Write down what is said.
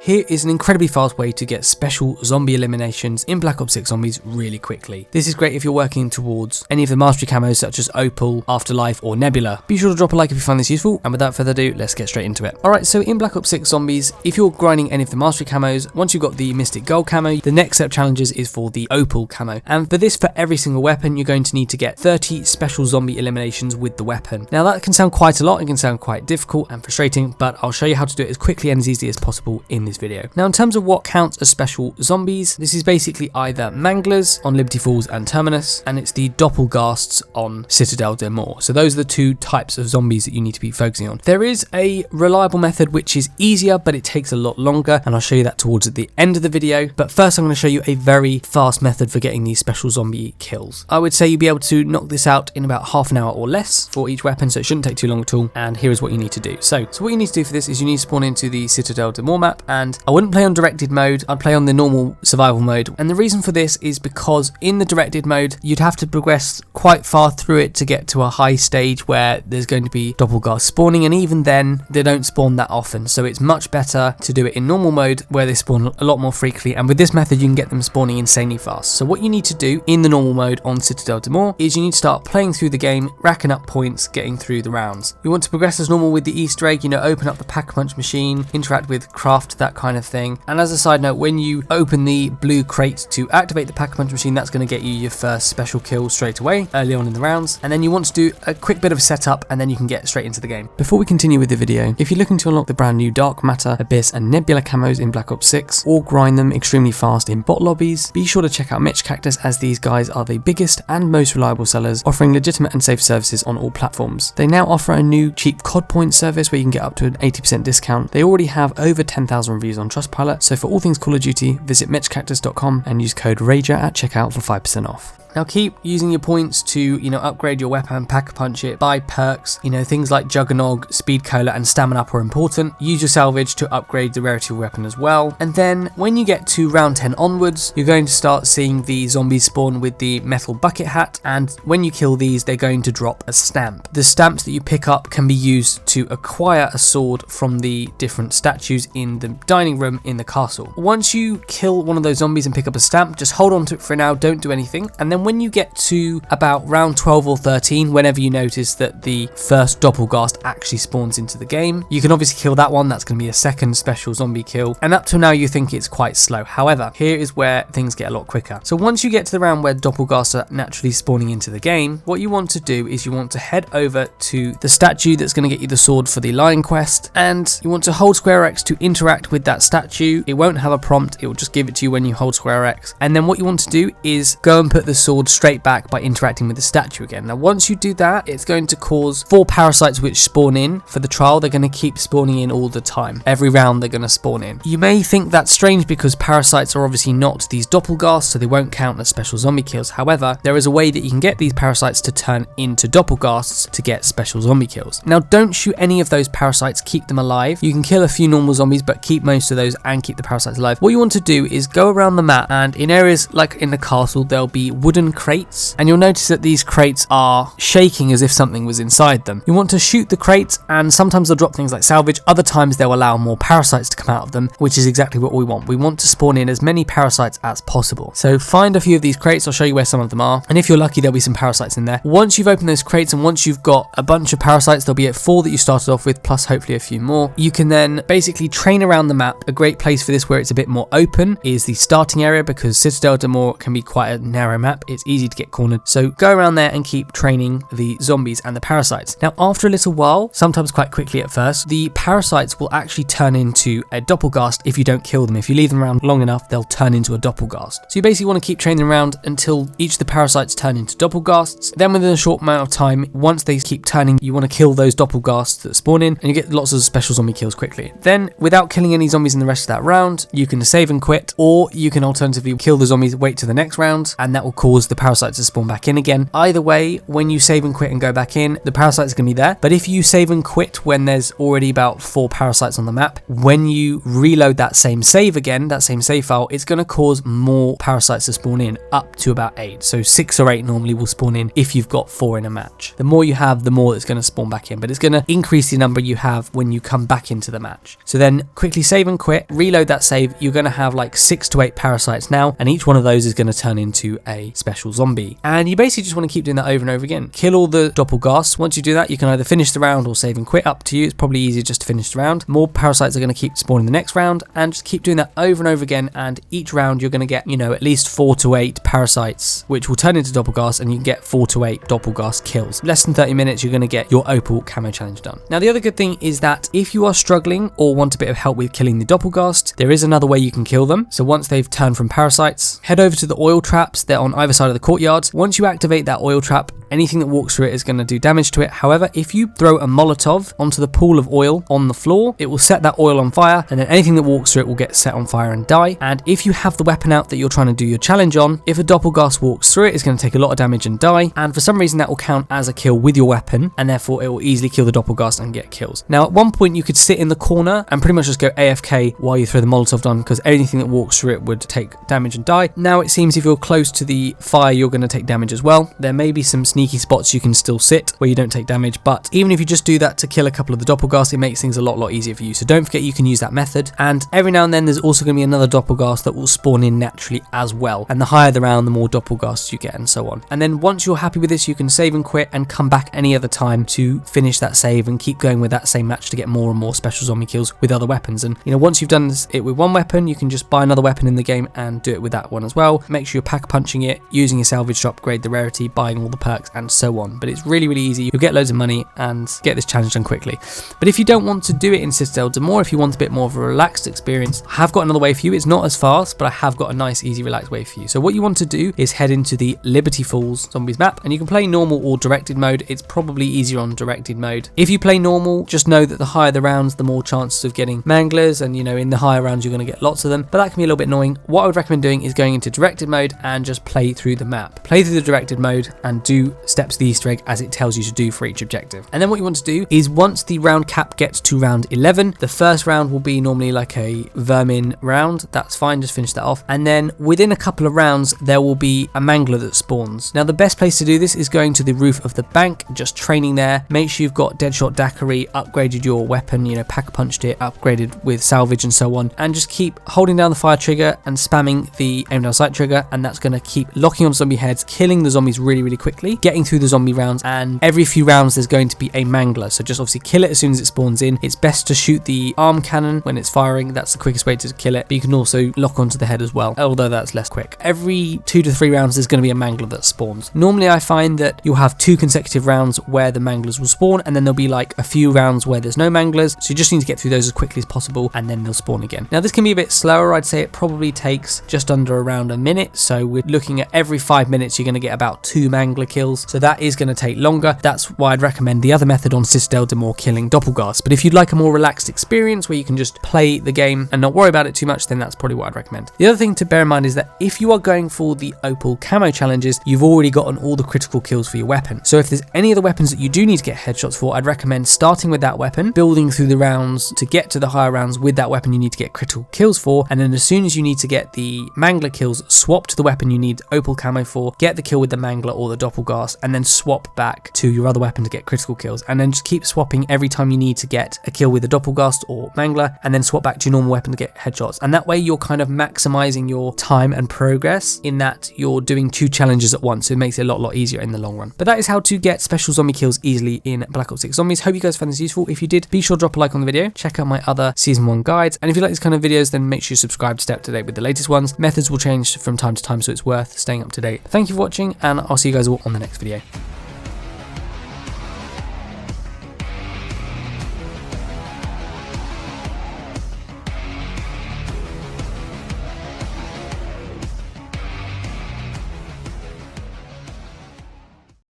Here is an incredibly fast way to get special zombie eliminations in Black Ops 6 Zombies really quickly. This is great if you're working towards any of the mastery camos such as Opal, Afterlife or Nebula. Be sure to drop a like if you find this useful, and without further ado, let's get straight into it. Alright, so in Black Ops 6 Zombies, if you're grinding any of the mastery camos, once you've got the Mystic Gold camo, the next set of challenges is for the Opal camo. And for this, for every single weapon, you're going to need to get 30 special zombie eliminations with the weapon. Now that can sound quite a lot, it can sound quite difficult and frustrating, but I'll show you how to do it as quickly and as easily as possible in this video. Now in terms of what counts as special zombies, this is basically either Manglers on Liberty Falls and Terminus, and it's the Doppelghasts on Citadel de Mor. So those are the two types of zombies that you need to be focusing on. There is a reliable method which is easier, but it takes a lot longer, and I'll show you that towards the end of the video. But first I'm going to show you a very fast method for getting these special zombie kills. I would say you'll be able to knock this out in about half an hour or less for each weapon, so it shouldn't take too long at all. And here is what you need to do. So what you need to do for this is you need to spawn into the Citadel de Mor map, and I wouldn't play on directed mode, I'd play on the normal survival mode. And the reason for this is because in the directed mode, you'd have to progress quite far through it to get to a high stage where there's going to be Doppelghasts spawning, and even then they don't spawn that often. So it's much better to do it in normal mode where they spawn a lot more frequently, and with this method you can get them spawning insanely fast. So what you need to do in the normal mode on Citadel de Mor is you need to start playing through the game, racking up points, getting through the rounds. You want to progress as normal with the Easter egg, open up the pack-a-punch machine, interact with craft, that kind of thing. And as a side note, when you open the blue crate to activate the pack-a-punch machine, that's going to get you your first special kill straight away early on in the rounds. And then you want to do a quick bit of setup, and then you can get straight into the game. Before we continue with the video, if you're looking to unlock the brand new Dark Matter, Abyss and Nebula camos in Black Ops 6, or grind them extremely fast in bot lobbies, be sure to check out Mitch Cactus, as these guys are the biggest and most reliable sellers, offering legitimate and safe services on all platforms. They now offer a new cheap COD point service where you can get up to an 80% discount. They already have over 10,000 reviews on Trustpilot, so for all things Call of Duty, visit mitchcactus.com and use code RAGER at checkout for 5% off. Now keep using your points to, upgrade your weapon, pack-a-punch it, buy perks, things like Juggernog, Speed Cola and Stamina Up are important. Use your salvage to upgrade the rarity of your weapon as well. And then when you get to round 10 onwards, you're going to start seeing the zombies spawn with the metal bucket hat, and when you kill these, they're going to drop a stamp. The stamps that you pick up can be used to acquire a sword from the different statues in the dining room in the castle. Once you kill one of those zombies and pick up a stamp, just hold on to it for now, don't do anything, and then when you get to about round 12 or 13, whenever you notice that the first Doppelghast actually spawns into the game, you can obviously kill that one. That's going to be a second special zombie kill, and up till now you think it's quite slow. However, here is where things get a lot quicker. So once you get to the round where Doppelghasts are naturally spawning into the game, what you want to do is you want to head over to the statue that's going to get you the sword for the Lion quest, and you want to hold square X to interact with that statue. It won't have a prompt, it will just give it to you when you hold square X, and then what you want to do is go and put the sword straight back by interacting with the statue again. Now once you do that, it's going to cause 4 parasites which spawn in for the trial. They're going to keep spawning in all the time. Every round they're going to spawn in. You may think that's strange because parasites are obviously not these Doppelghasts, so they won't count as special zombie kills. However, there is a way that you can get these parasites to turn into Doppelghasts to get special zombie kills. Now don't shoot any of those parasites, keep them alive. You can kill a few normal zombies, but keep most of those and keep the parasites alive. What you want to do is go around the map, and in areas like in the castle, there'll be wooden crates, and you'll notice that these crates are shaking as if something was inside them. You want to shoot the crates, and sometimes they'll drop things like salvage, other times they'll allow more parasites to come out of them, which is exactly what we want. We want to spawn in as many parasites as possible. So find a few of these crates, I'll show you where some of them are, and if you're lucky there'll be some parasites in there. Once you've opened those crates and once you've got a bunch of parasites, there'll be 4 that you started off with, plus hopefully a few more. You can then basically train around the map. A great place for this where it's a bit more open is the starting area, because Citadel de Mor can be quite a narrow map. It's easy to get cornered. So go around there and keep training the zombies and the parasites. Now after a little while, sometimes quite quickly at first, the parasites will actually turn into a Doppelghast if you don't kill them. If you leave them around long enough, they'll turn into a Doppelghast. So you basically want to keep training them around until each of the parasites turn into Doppelghasts. Then within a short amount of time, once they keep turning, you want to kill those Doppelghasts that spawn in, and you get lots of special zombie kills quickly. Then without killing any zombies in the rest of that round, you can save and quit, or you can alternatively kill the zombies, wait to the next round, and that will cause cause the parasites to spawn back in again. Either way, when you save and quit and go back in, the parasites are going to be there. But if you save and quit when there's already about 4 parasites on the map, when you reload that same save again, that same save file, it's going to cause more parasites to spawn in, up to about 8. So 6 or 8 normally will spawn in if you've got 4 in a match. The more you have, the more it's going to spawn back in, but it's going to increase the number you have when you come back into the match. So then quickly save and quit, reload that save. You're going to have like 6 to 8 parasites now, and each one of those is going to turn into a special zombie. And you basically just want to keep doing that over and over again. Kill all the doppelgasts. Once you do that, you can either finish the round or save and quit, up to you. It's probably easier just to finish the round. More parasites are going to keep spawning the next round, and just keep doing that over and over again. And each round you're going to get, at least 4 to 8 parasites, which will turn into doppelgasts, and you can get 4 to 8 doppelgast kills. Less than 30 minutes, you're going to get your Opal Camo challenge done. Now, the other good thing is that if you are struggling or want a bit of help with killing the doppelgast, there is another way you can kill them. So once they've turned from parasites, head over to the oil traps. They're on either side of the courtyard. Once you activate that oil trap, anything that walks through it is going to do damage to it. However, if you throw a Molotov onto the pool of oil on the floor, it will set that oil on fire, and then anything that walks through it will get set on fire and die. And if you have the weapon out that you're trying to do your challenge on, if a doppelgast walks through it, it's going to take a lot of damage and die. And for some reason, that will count as a kill with your weapon, and therefore it will easily kill the doppelgast and get kills. Now, at one point, you could sit in the corner and pretty much just go AFK while you throw the Molotov down, because anything that walks through it would take damage and die. Now, it seems if you're close to the fire, you're going to take damage as well. There may be some sneaky spots you can still sit where you don't take damage, but even if you just do that to kill a couple of the doppelgasts, it makes things a lot easier for you. So don't forget you can use that method. And every now and then there's also going to be another doppelgast that will spawn in naturally as well. And the higher the round, the more doppelgasts you get, and so on. And then once you're happy with this, you can save and quit and come back any other time to finish that save and keep going with that same match to get more and more special zombie kills with other weapons. And once you've done it with one weapon, you can just buy another weapon in the game and do it with that one as well. Make sure you're pack punching it, using your salvage to upgrade the rarity, buying all the perks, and so on. But it's really easy. You'll get loads of money and get this challenge done quickly. But if you don't want to do it in Citadel Demore, if you want a bit more of a relaxed experience, I have got another way for you. It's not as fast, but I have got a nice, easy, relaxed way for you. So what you want to do is head into the Liberty Falls Zombies map, and you can play normal or directed mode. It's probably easier on directed mode. If you play normal, just know that the higher the rounds, the more chances of getting manglers, and in the higher rounds, you're going to get lots of them, but that can be a little bit annoying. What I would recommend doing is going into directed mode and just play through the map. Play through the directed mode and do steps of the Easter egg as it tells you to do for each objective. And then what you want to do is once the round cap gets to round 11, the first round will be normally like a vermin round. That's fine, just finish that off. And then within a couple of rounds, there will be a mangler that spawns. Now, the best place to do this is going to the roof of the bank, just training there. Make sure you've got Deadshot Daiquiri, upgraded your weapon, pack punched it, upgraded with salvage and so on. And just keep holding down the fire trigger and spamming the aim down sight trigger. And that's going to keep locking on zombie heads, killing the zombies really quickly, getting through the zombie rounds. And every few rounds, there's going to be a mangler. So just obviously kill it as soon as it spawns in. It's best to shoot the arm cannon when it's firing. That's the quickest way to kill it. But you can also lock onto the head as well, although that's less quick. Every 2 to 3 rounds, there's going to be a mangler that spawns. Normally, I find that you'll have 2 consecutive rounds where the manglers will spawn, and then there'll be like a few rounds where there's no manglers. So you just need to get through those as quickly as possible, and then they'll spawn again. Now, this can be a bit slower. I'd say it probably takes just under around a minute. So we're looking at every 5 minutes, you're going to get about 2 mangler kills. So that is going to take longer. That's why I'd recommend the other method on Citadel Demore, killing doppelgasts. But if you'd like a more relaxed experience where you can just play the game and not worry about it too much, then that's probably what I'd recommend. The other thing to bear in mind is that if you are going for the Opal Camo challenges, you've already gotten all the critical kills for your weapon. So if there's any of the weapons that you do need to get headshots for, I'd recommend starting with that weapon, building through the rounds to get to the higher rounds with that weapon you need to get critical kills for, and then as soon as you need to get the mangler kills, swap to the weapon you need Opal Camo for, get the kill with the mangler or the doppelgast, and then swap back to your other weapon to get critical kills, and then just keep swapping every time you need to get a kill with the doppelgast or mangler, and then swap back to your normal weapon to get headshots. And that way you're kind of maximizing your time and progress in that you're doing 2 challenges at once, so it makes it a lot easier in the long run. But that is how to get special zombie kills easily in Black Ops 6 Zombies. Hope you guys found this useful. If you did, be sure to drop a like on the video, check out my other Season 1 guides, and if you like these kind of videos, then make sure you subscribe to stay up to date with the latest ones. Methods will change from time to time, so it's worth staying up to date. Thank you for watching, and I'll see you guys all on the next video.